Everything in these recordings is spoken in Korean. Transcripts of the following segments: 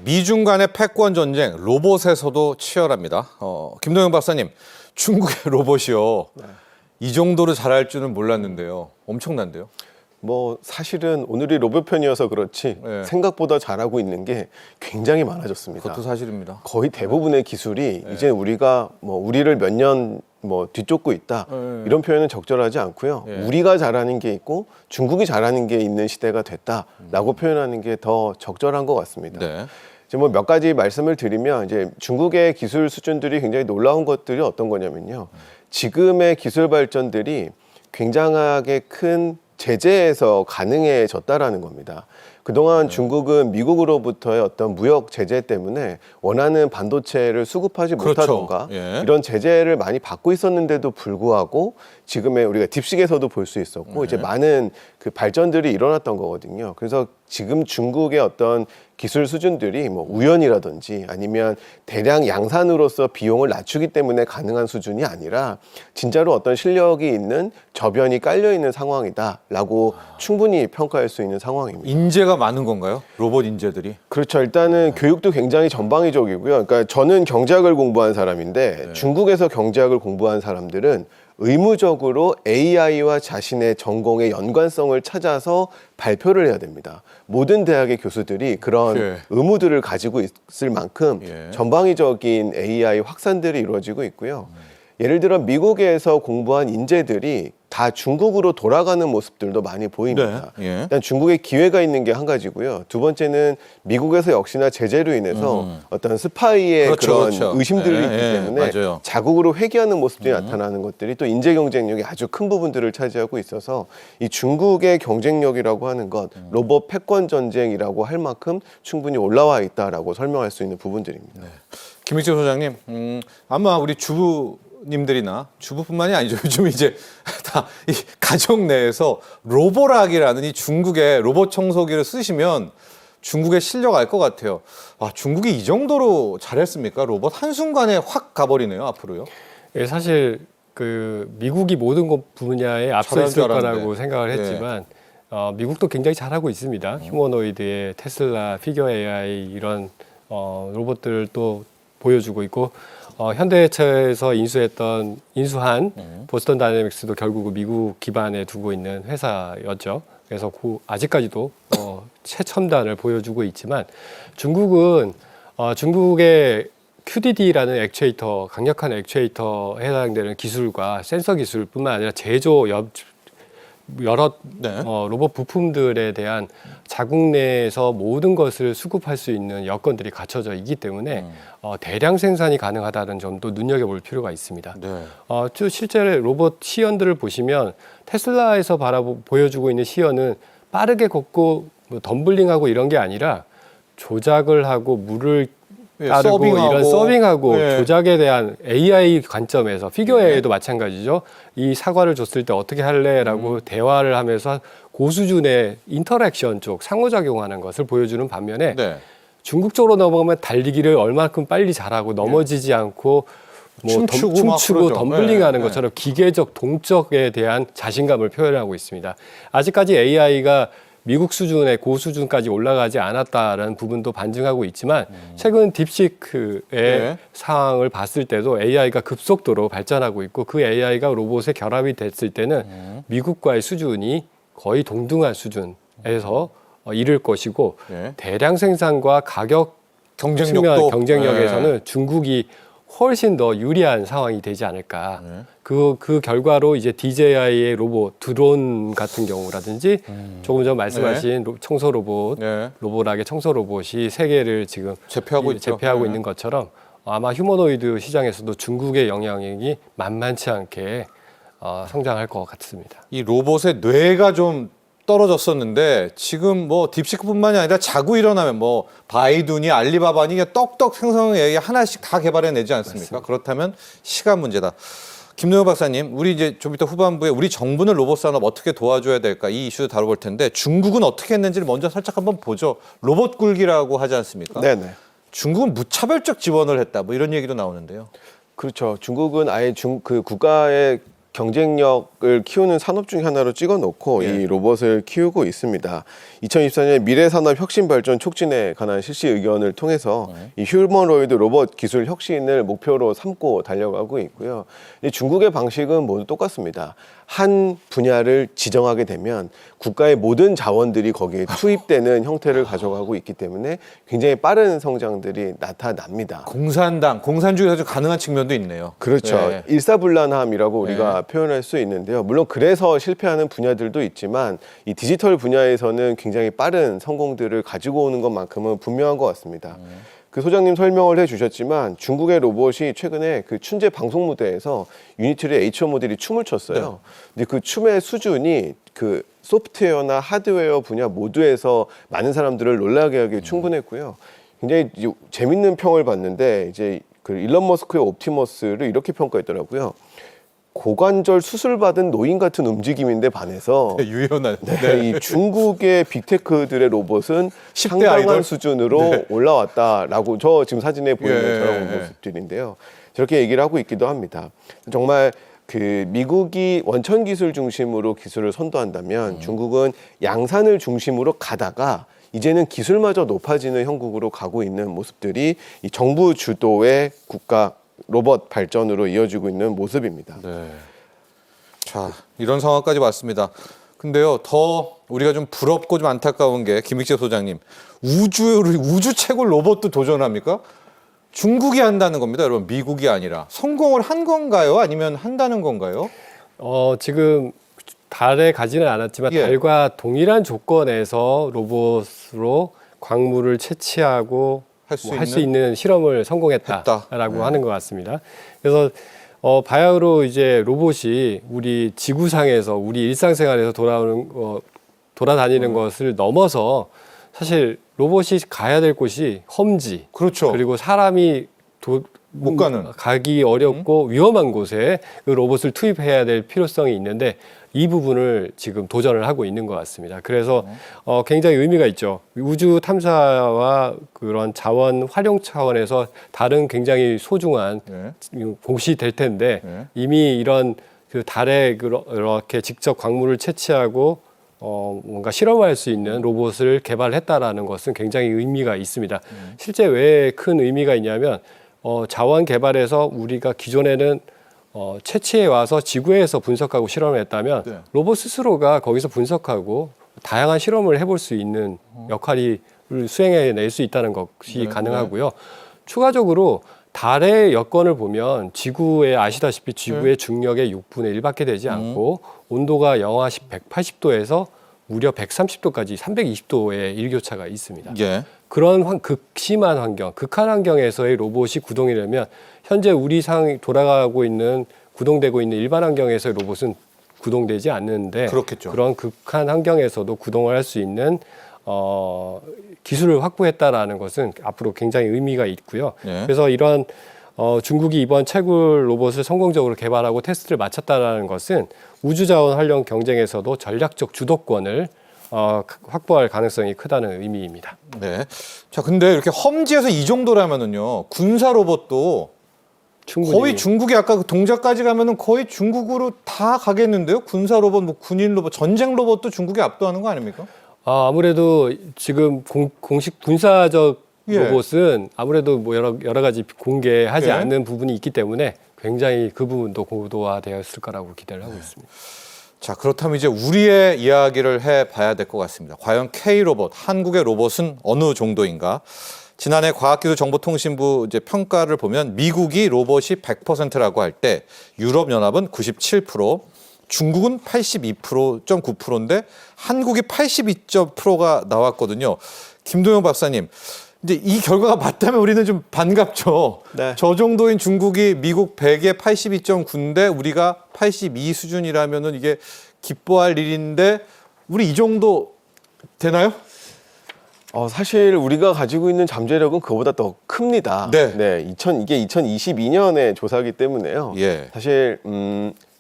미중 간의 패권 전쟁, 로봇에서도 치열합니다. 김동영 박사님, 중국의 로봇이요. 이 정도로 잘할 줄은 몰랐는데요. 엄청난데요. 뭐 사실은 오늘이 로봇 편이어서 그렇지 네. 생각보다 잘하고 있는 게 굉장히 많아졌습니다. 그것도 사실입니다. 거의 대부분의 기술이 이제 우리가 뭐 우리를 몇 년 뭐 뒤쫓고 있다 이런 표현은 적절하지 않고요. 우리가 잘하는 게 있고 중국이 잘하는 게 있는 시대가 됐다라고 표현하는 게 더 적절한 것 같습니다. 네. 이제 뭐 몇 가지 말씀을 드리면 이제 중국의 기술 수준들이 굉장히 놀라운 것들이 어떤 거냐면요. 지금의 기술 발전들이 굉장하게 큰 제재에서 가능해졌다라는 겁니다. 그동안 중국은 미국으로부터의 어떤 무역 제재 때문에 원하는 반도체를 수급하지 못하던가 이런 제재를 많이 받고 있었는데도 불구하고 지금의 우리가 딥식에서도 볼 수 있었고 이제 많은 그 발전들이 일어났던 거거든요. 그래서 지금 중국의 어떤 기술 수준들이 뭐 우연이라든지 아니면 대량 양산으로서 비용을 낮추기 때문에 가능한 수준이 아니라 진짜로 어떤 실력이 있는 저변이 깔려 있는 상황이다라고 충분히 평가할 수 있는 상황입니다. 인재가 많은 건가요? 로봇 인재들이? 그렇죠. 일단은 교육도 굉장히 전방위적이고요. 그러니까 저는 경제학을 공부한 사람인데 중국에서 경제학을 공부한 사람들은 의무적으로 AI와 자신의 전공의 연관성을 찾아서 발표를 해야 됩니다. 모든 대학의 교수들이 그런 의무들을 가지고 있을 만큼 전방위적인 AI 확산들이 이루어지고 있고요. 예를 들어 미국에서 공부한 인재들이 다 중국으로 돌아가는 모습들도 많이 보입니다. 일단 중국에 기회가 있는 게 한 가지고요. 두 번째는 미국에서 역시나 제재로 인해서 어떤 스파이의 그런 의심들이 있기 때문에 자국으로 회귀하는 모습들이 나타나는 것들이 또 인재 경쟁력이 아주 큰 부분들을 차지하고 있어서 이 중국의 경쟁력이라고 하는 것, 로봇 패권 전쟁이라고 할 만큼 충분히 올라와 있다라고 설명할 수 있는 부분들입니다. 김익재 소장님, 아마 우리 주부님들이나 주부뿐만이 아니죠. 요즘 이제 다 이 가정 내에서 로보락이라는 이 중국의 로봇 청소기를 쓰시면 중국의 실력 알 것 같아요. 아, 중국이 이 정도로 잘했습니까? 로봇 한순간에 확 가버리네요, 앞으로요. 예, 사실 그 미국이 모든 분야에 앞서 있을 거라고 생각을 했지만 미국도 굉장히 잘하고 있습니다. 휴머노이드의 테슬라, 피겨 AI 이런 로봇들도 보여주고 있고 현대차에서 인수한 보스턴 다이내믹스도 결국 미국 기반에 두고 있는 회사였죠. 그래서 아직까지도 최첨단을 보여주고 있지만 중국은 중국의 QDD라는 액추에이터, 강력한 액추에이터에 해당되는 기술과 센서 기술뿐만 아니라 제조 여러 로봇 부품들에 대한 자국 내에서 모든 것을 수급할 수 있는 여건들이 갖춰져 있기 때문에 대량 생산이 가능하다는 점도 눈여겨볼 필요가 있습니다. 또 실제 로봇 시연들을 보시면 테슬라에서 보여주고 있는 시연은 빠르게 걷고 뭐 덤블링하고 이런 게 아니라 조작을 하고 물을 따르고 이런 서빙하고 조작에 대한 AI 관점에서 피겨 AI도 마찬가지죠. 이 사과를 줬을 때 어떻게 할래라고 대화를 하면서 고수준의 인터랙션 쪽 상호작용하는 것을 보여주는 반면에 중국 쪽으로 넘어가면 달리기를 얼마큼 빨리 잘하고 넘어지지 않고 뭐 춤추고 덤블링하는 것처럼 기계적 동적에 대한 자신감을 표현하고 있습니다. 아직까지 AI가 미국 수준의 고수준까지 올라가지 않았다라는 부분도 반증하고 있지만 최근 딥시크의 상황을 봤을 때도 AI가 급속도로 발전하고 있고 그 AI가 로봇에 결합이 됐을 때는 미국과의 수준이 거의 동등한 수준에서 이를 것이고 대량 생산과 가격 경쟁력에서는 중국이 훨씬 더 유리한 상황이 되지 않을까. 그 결과로 이제 DJI의 로봇, 드론 같은 경우라든지 조금 전 말씀하신 청소 로봇, 로보락의 청소 로봇이 세계를 지금 제패하고 있는 것처럼 아마 휴머노이드 시장에서도 중국의 영향력이 만만치 않게 성장할 것 같습니다. 이 로봇의 뇌가 좀 떨어졌었는데 지금 뭐 딥시크뿐만이 아니라 자고 일어나면 뭐 바이두니 알리바바니 떡떡 생성 AI 하나씩 다 개발해내지 않습니까? 맞습니다. 그렇다면 시간 문제다. 김동영 박사님, 우리 이제 좀 이따 후반부에 우리 정부는 로봇 산업 어떻게 도와줘야 될까 이 이슈도 다뤄볼 텐데 중국은 어떻게 했는지를 먼저 살짝 한번 보죠. 로봇 굴기라고 하지 않습니까? 중국은 무차별적 지원을 했다 뭐 이런 얘기도 나오는데요. 그렇죠. 중국은 아예 그 국가의 경쟁력을 키우는 산업 중 하나로 찍어놓고 예. 이 로봇을 키우고 있습니다. 2024년 미래산업 혁신 발전 촉진에 관한 실시 의견을 통해서 이 휴머노이드 로봇 기술 혁신을 목표로 삼고 달려가고 있고요. 이 중국의 방식은 모두 똑같습니다. 한 분야를 지정하게 되면 국가의 모든 자원들이 거기에 투입되는 형태를 가져가고 있기 때문에 굉장히 빠른 성장들이 나타납니다. 공산주의에서 가능한 측면도 있네요. 그렇죠. 예. 일사불란함이라고 우리가 표현할 수 있는데요. 물론 그래서 실패하는 분야들도 있지만 이 디지털 분야에서는 굉장히 빠른 성공들을 가지고 오는 것만큼은 분명한 것 같습니다. 그 소장님 설명을 해주셨지만 중국의 로봇이 최근에 그 춘제 방송 무대에서 유니트리 H.O. 모델이 춤을 췄어요. 근데 그 춤의 수준이 그 소프트웨어나 하드웨어 분야 모두에서 많은 사람들을 놀라게 하기에 충분했고요. 굉장히 재밌는 평을 봤는데 이제 그 일론 머스크의 옵티머스를 이렇게 평가했더라고요. 고관절 수술받은 노인 같은 움직임인데 반해서 유연한. 이 중국의 빅테크들의 로봇은 10대 상당한 아이돌? 수준으로 올라왔다라고 저 지금 사진에 보이는 예, 저런 예. 모습들인데요. 저렇게 얘기를 하고 있기도 합니다. 정말 그 미국이 원천 기술 중심으로 기술을 선도한다면 중국은 양산을 중심으로 가다가 이제는 기술마저 높아지는 형국으로 가고 있는 모습들이 이 정부 주도의 국가 로봇 발전으로 이어지고 있는 모습입니다. 네. 자, 이런 상황까지 왔습니다. 근데요, 더 우리가 좀 부럽고 좀 안타까운 게 김익재 소장님, 우주 채굴 로봇도 도전합니까? 중국이 한다는 겁니다, 여러분. 미국이 아니라. 성공을 한 건가요? 아니면 한다는 건가요? 지금 달에 가지는 않았지만 예. 달과 동일한 조건에서 로봇으로 광물을 채취하고 할 수 있는 실험을 성공했다라고 네. 하는 것 같습니다. 그래서 바야흐로 이제 로봇이 우리 지구상에서 우리 일상생활에서 돌아다니는 것을 넘어서 사실 로봇이 가야 될 곳이 험지, 그렇죠. 그리고 사람이 못 가는. 가기 어렵고 위험한 곳에 그 로봇을 투입해야 될 필요성이 있는데 이 부분을 지금 도전을 하고 있는 것 같습니다. 그래서 굉장히 의미가 있죠. 우주 탐사와 그런 자원 활용 차원에서 다른 굉장히 소중한 곳이 될 텐데 이미 이런 그 달에 그렇게 직접 광물을 채취하고 뭔가 실험할 수 있는 로봇을 개발했다라는 것은 굉장히 의미가 있습니다. 실제 왜 큰 의미가 있냐면 자원 개발에서 우리가 기존에는 채취해 와서 지구에서 분석하고 실험을 했다면 로봇 스스로가 거기서 분석하고 다양한 실험을 해볼 수 있는 역할을 수행해낼 수 있다는 것이 가능하고요. 추가적으로 달의 여건을 보면 지구에 아시다시피 지구의 중력의 6분의 1밖에 되지 않고 온도가 영하 180도에서 무려 130도까지 320도의 일교차가 있습니다. 예. 그런 극심한 환경, 극한 환경에서의 로봇이 구동이려면 현재 우리 상이 돌아가고 있는 구동되고 있는 일반 환경에서의 로봇은 구동되지 않는데 그렇겠죠. 그런 극한 환경에서도 구동을 할 수 있는 기술을 확보했다라는 것은 앞으로 굉장히 의미가 있고요. 그래서 이런 중국이 이번 채굴 로봇을 성공적으로 개발하고 테스트를 마쳤다라는 것은 우주자원 활용 경쟁에서도 전략적 주도권을 확보할 가능성이 크다는 의미입니다. 네. 자, 근데 이렇게 험지에서 이 정도라면은요, 군사 로봇도 충분히 거의 중국이 아까 그 동작까지 가면은 거의 중국으로 다 가겠는데요? 군사 로봇, 뭐 군인 로봇, 전쟁 로봇도 중국이 압도하는 거 아닙니까? 아무래도 지금 공식 군사적 예. 로봇은 아무래도 뭐 여러 가지 공개하지 예. 않는 부분이 있기 때문에 굉장히 그 부분도 고도화되었을 거라고 기대를 하고 있습니다. 자, 그렇다면 이제 우리의 이야기를 해봐야 될 것 같습니다. 과연 K로봇, 한국의 로봇은 어느 정도인가? 지난해 과학기술정보통신부 이제 평가를 보면 미국이 로봇이 100%라고 할 때 유럽연합은 97%, 중국은 82.9%인데 한국이 82.0%가 나왔거든요. 김동영 박사님, 이제 이 결과가 맞다면 우리는 좀 반갑죠. 네. 저 정도인 중국이 미국 100에 82.9인데 우리가 82 수준이라면은 이게 기뻐할 일인데 우리 이 정도 되나요? 사실 우리가 가지고 있는 잠재력은 그보다 더 큽니다. 네. 이게 2022년의 조사이기 때문에요. 예. 사실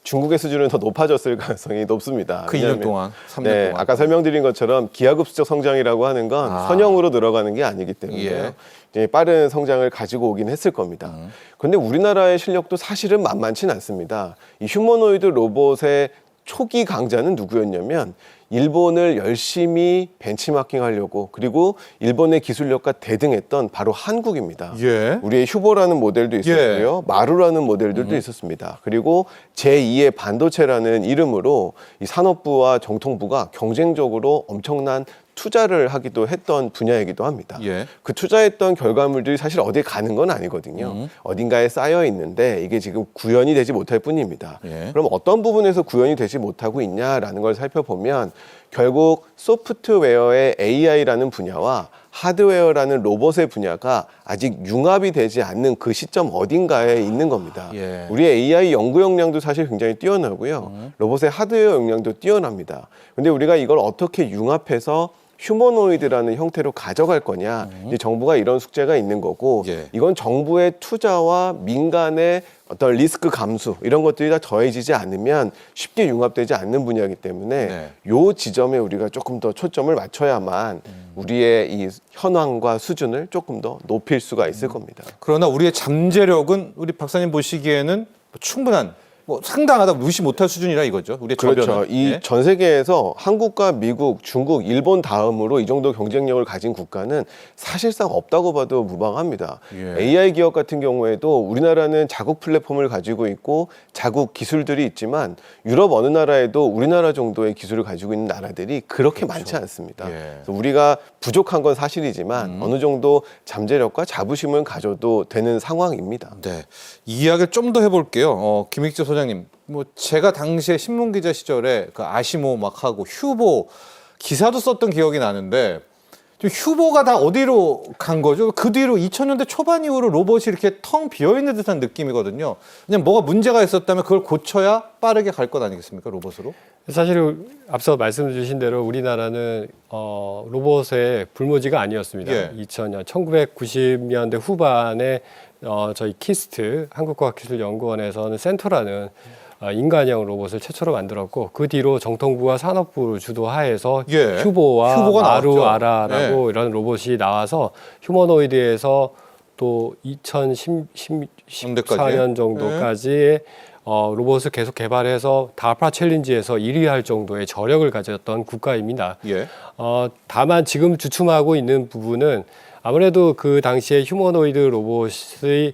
중국의 수준은 더 높아졌을 가능성이 높습니다. 그 2년 왜냐하면 동안, 3년 네, 동안. 아까 설명드린 것처럼 기하급수적 성장이라고 하는 건 선형으로 들어가는 게 아니기 때문에 예. 이제 빠른 성장을 가지고 오긴 했을 겁니다. 그런데 우리나라의 실력도 사실은 만만치는 않습니다. 이 휴머노이드 로봇의 초기 강자는 누구였냐면 일본을 열심히 벤치마킹하려고 그리고 일본의 기술력과 대등했던 바로 한국입니다. 예. 우리의 휴보라는 모델도 있었고요. 마루라는 모델들도 있었습니다. 그리고 제2의 반도체라는 이름으로 이 산업부와 정통부가 경쟁적으로 엄청난 투자를 하기도 했던 분야이기도 합니다. 예. 그 투자했던 결과물들이 사실 어디에 가는 건 아니거든요. 어딘가에 쌓여 있는데 이게 지금 구현이 되지 못할 뿐입니다. 예. 그럼 어떤 부분에서 구현이 되지 못하고 있냐라는 걸 살펴보면 결국 소프트웨어의 AI라는 분야와 하드웨어라는 로봇의 분야가 아직 융합이 되지 않는 그 시점 어딘가에 있는 겁니다. 예. 우리의 AI 연구 역량도 사실 굉장히 뛰어나고요. 로봇의 하드웨어 역량도 뛰어납니다. 근데 우리가 이걸 어떻게 융합해서 휴머노이드라는 형태로 가져갈 거냐. 이 정부가 이런 숙제가 있는 거고 예. 이건 정부의 투자와 민간의 어떤 리스크 감수 이런 것들이 다 더해지지 않으면 쉽게 융합되지 않는 분야이기 때문에 네. 요 지점에 우리가 조금 더 초점을 맞춰야만 우리의 이 현황과 수준을 조금 더 높일 수가 있을 겁니다. 그러나 우리의 잠재력은 우리 박사님 보시기에는 충분한, 뭐 상당하다, 무시 못할 수준이라 이거죠. 우리의 그렇죠. 저변은. 이 예. 전 세계에서 한국과 미국, 중국, 일본 다음으로 이 정도 경쟁력을 가진 국가는 사실상 없다고 봐도 무방합니다. 예. AI 기업 같은 경우에도 우리나라는 자국 플랫폼을 가지고 있고 자국 기술들이 있지만 유럽 어느 나라에도 우리나라 정도의 기술을 가지고 있는 나라들이 그렇게 많지 않습니다. 예. 그래서 우리가 부족한 건 사실이지만 어느 정도 잠재력과 자부심을 가져도 되는 상황입니다. 네. 이 이야기를 좀 더 해볼게요. 김익재 소장님, 뭐 제가 당시에 신문 기자 시절에 그 아시모 막 하고 휴보 기사도 썼던 기억이 나는데 좀 휴보가 다 어디로 간 거죠? 그 뒤로 2000년대 초반 이후로 로봇이 이렇게 텅 비어 있는 듯한 느낌이거든요. 그냥 뭐가 문제가 있었다면 그걸 고쳐야 빠르게 갈 것 아니겠습니까, 로봇으로? 사실 앞서 말씀 주신 대로 우리나라는 로봇의 불모지가 아니었습니다. 예. 2000년, 1990년대 후반에 저희 키스트 한국과학기술연구원에서는 센터라는 인간형 로봇을 최초로 만들었고 그 뒤로 정통부와 산업부를 주도하에서 예. 휴보와 휴보가 마루 나왔죠. 아라라고 이런 로봇이 나와서 휴머노이드에서 또 2014년 정도까지 로봇을 계속 개발해서 다파 챌린지에서 1위 할 정도의 저력을 가졌던 국가입니다. 예. 다만 지금 주춤하고 있는 부분은 아무래도 그 당시에 휴머노이드 로봇의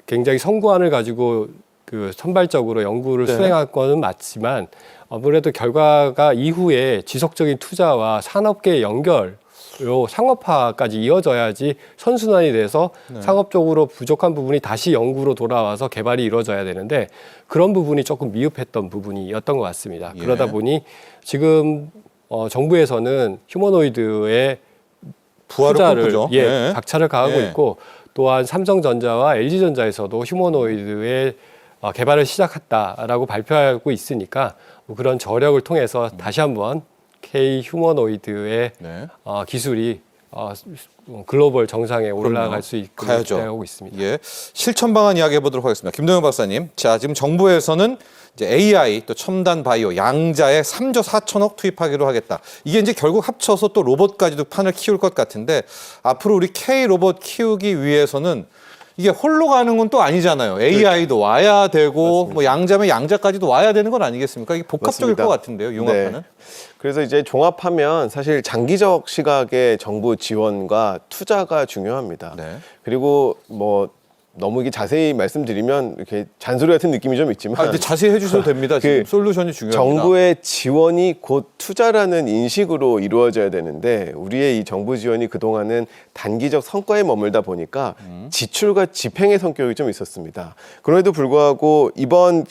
굉장히 성구안을 가지고 그 선발적으로 연구를 네. 수행할 거는 맞지만 아무래도 결과가 이후에 지속적인 투자와 산업계 연결 요 상업화까지 이어져야지 선순환이 돼서 상업적으로 부족한 부분이 다시 연구로 돌아와서 개발이 이루어져야 되는데 그런 부분이 조금 미흡했던 부분이었던 것 같습니다. 예. 그러다 보니 지금 정부에서는 휴머노이드의 부활을 투자를 꿈꾸죠. 예. 박차를 가하고 예. 있고 또한 삼성전자와 LG전자에서도 휴머노이드의 개발을 시작했다라고 발표하고 있으니까 그런 저력을 통해서 다시 한번 K 휴머노이드의 네. 기술이 글로벌 정상에 올라갈 그럼요. 수 있게 가야죠. 되고 있습니다. 예. 실천 방안 이야기 해보도록 하겠습니다. 김동현 박사님. 자, 지금 정부에서는 이제 AI 또 첨단 바이오 양자에 3조 4천억 투입하기로 하겠다. 이게 이제 결국 합쳐서 또 로봇까지도 판을 키울 것 같은데 앞으로 우리 K 로봇 키우기 위해서는 이게 홀로 가는 건 또 아니잖아요. AI도 와야 되고 맞습니다. 뭐 양자면 양자까지도 와야 되는 건 아니겠습니까? 이게 복합적일 맞습니다. 것 같은데요. 융합하는. 네. 그래서 이제 종합하면 사실 장기적 시각의 정부 지원과 투자가 중요합니다. 네. 그리고 뭐 너무 이게 자세히 말씀드리면 이렇게 잔소리 같은 느낌이 좀 있지만 근데 자세히 해주셔도 됩니다. 지금 솔루션이 중요합니다. 정부의 지원이 곧 투자라는 인식으로 이루어져야 되는데 우리의 이 정부 지원이 그동안은 단기적 성과에 머물다 보니까 지출과 집행의 성격이 좀 있었습니다. 그럼에도 불구하고 이번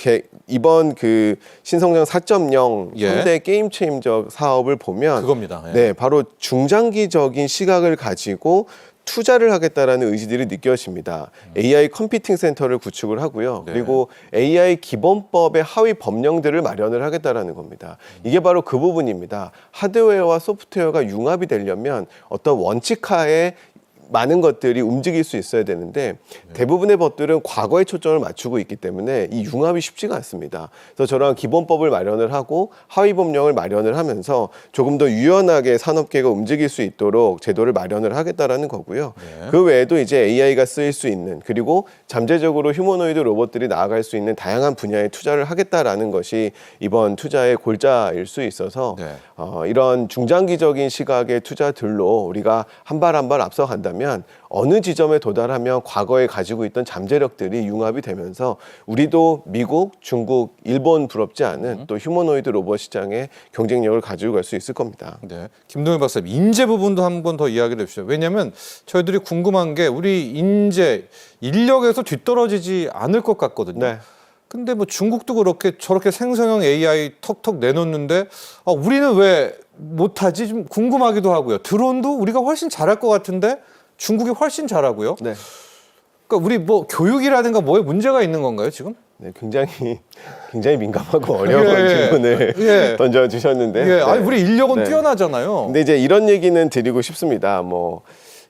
그 신성장 4.0 예. 현대 게임 체인저 사업을 보면 그겁니다. 예. 네, 바로 중장기적인 시각을 가지고 투자를 하겠다라는 의지들이 느껴집니다. AI 컴퓨팅 센터를 구축을 하고요. 네. 그리고 AI 기본법의 하위 법령들을 마련을 하겠다라는 겁니다. 이게 바로 그 부분입니다. 하드웨어와 소프트웨어가 융합이 되려면 어떤 원칙하에 많은 것들이 움직일 수 있어야 되는데 대부분의 법들은 과거에 초점을 맞추고 있기 때문에 이 융합이 쉽지가 않습니다. 그래서 저런 기본법을 마련을 하고 하위 법령을 마련을 하면서 조금 더 유연하게 산업계가 움직일 수 있도록 제도를 마련을 하겠다라는 거고요. 그 외에도 이제 AI가 쓰일 수 있는 그리고 잠재적으로 휴머노이드 로봇들이 나아갈 수 있는 다양한 분야에 투자를 하겠다라는 것이 이번 투자의 골자일 수 있어서 이런 중장기적인 시각의 투자들로 우리가 한 발 한 발 앞서간다면 어느 지점에 도달하면 과거에 가지고 있던 잠재력들이 융합이 되면서 우리도 미국, 중국, 일본 부럽지 않은 또 휴머노이드 로봇 시장의 경쟁력을 가지고 갈 수 있을 겁니다. 네. 김동현 박사님, 인재 부분도 한 번 더 이야기를 해주시죠. 왜냐하면 저희들이 궁금한 게 우리 인재, 인력에서 뒤떨어지지 않을 것 같거든요. 네. 근데 뭐 중국도 그렇게 저렇게 생성형 AI 턱턱 내놓는데 우리는 왜 못하지? 좀 궁금하기도 하고요. 드론도 우리가 훨씬 잘할 것 같은데 중국이 훨씬 잘하고요. 네. 그러니까 우리 뭐 교육이라든가 뭐에 문제가 있는 건가요, 지금? 네, 굉장히 민감하고 어려운 질문을 던져주셨는데. 예, 아니 우리 인력은 네. 뛰어나잖아요. 근데 이제 이런 얘기는 드리고 싶습니다. 뭐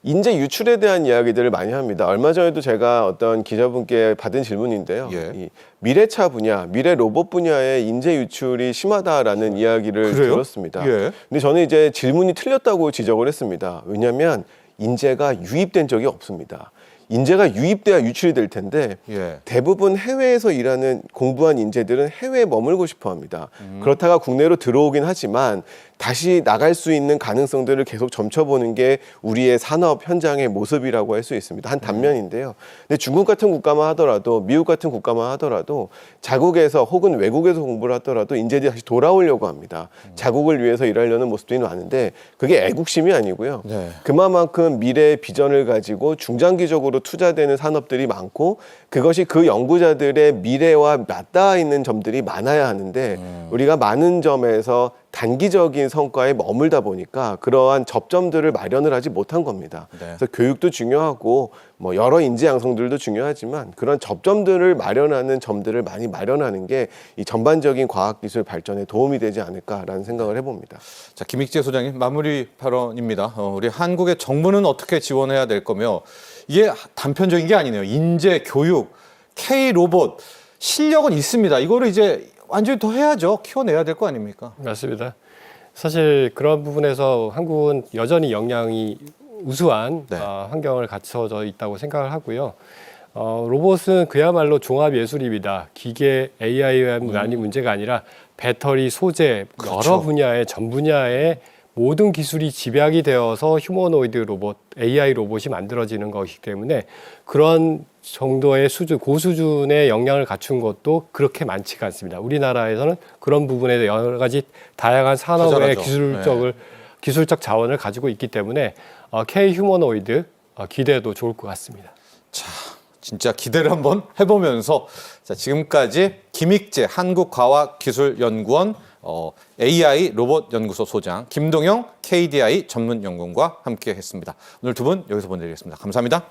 인재 유출에 대한 이야기들을 많이 합니다. 얼마 전에도 제가 어떤 기자분께 받은 질문인데요. 예. 이 미래차 분야, 미래 로봇 분야의 인재 유출이 심하다라는 이야기를 그래요? 들었습니다. 예. 근데 저는 이제 질문이 틀렸다고 지적을 했습니다. 왜냐하면 인재가 유입된 적이 없습니다. 인재가 유입돼야 유출이 될 텐데 예. 대부분 해외에서 일하는 공부한 인재들은 해외에 머물고 싶어 합니다. 그렇다가 국내로 들어오긴 하지만 다시 나갈 수 있는 가능성들을 계속 점쳐보는 게 우리의 산업 현장의 모습이라고 할 수 있습니다. 한 단면인데요. 근데 중국 같은 국가만 하더라도 미국 같은 국가만 하더라도 자국에서 혹은 외국에서 공부를 하더라도 인재들이 다시 돌아오려고 합니다. 자국을 위해서 일하려는 모습들이 많은데 그게 애국심이 아니고요. 네. 그만큼 미래의 비전을 가지고 중장기적으로 투자되는 산업들이 많고 그것이 그 연구자들의 미래와 맞닿아 있는 점들이 많아야 하는데 우리가 많은 점에서 단기적인 성과에 머물다 보니까 그러한 접점들을 마련을 하지 못한 겁니다. 네. 그래서 교육도 중요하고 뭐 여러 인재 양성들도 중요하지만 그런 접점들을 마련하는 점들을 많이 마련하는 게 이 전반적인 과학기술 발전에 도움이 되지 않을까라는 생각을 해봅니다. 자, 김익재 소장님 마무리 발언입니다. 우리 한국의 정부는 어떻게 지원해야 될 거며 이게 단편적인 게 아니네요. 인재, 교육, K 로봇 실력은 있습니다. 이거를 이제 완전히 더 해야죠. 키워내야 될 거 아닙니까? 맞습니다. 사실 그런 부분에서 한국은 여전히 역량이 우수한 네. 환경을 갖춰져 있다고 생각을 하고요. 로봇은 그야말로 종합 예술입니다. 기계, AI만이 문제가 아니라 배터리, 소재, 그렇죠. 여러 분야의 전 분야의 모든 기술이 집약이 되어서 휴머노이드 로봇, AI 로봇이 만들어지는 것이기 때문에 그런 정도의 수준, 고수준의 역량을 갖춘 것도 그렇게 많지가 않습니다. 우리나라에서는 그런 부분에 여러 가지 다양한 산업의 잘하죠. 기술적 자원을 가지고 있기 때문에 K 휴머노이드 기대도 좋을 것 같습니다. 자, 진짜 기대를 한번 해보면서 자, 지금까지 김익재 한국과학기술연구원 AI 로봇 연구소 소장 김동영 KDI 전문연구원과 함께했습니다. 오늘 두 분 여기서 보내드리겠습니다. 감사합니다.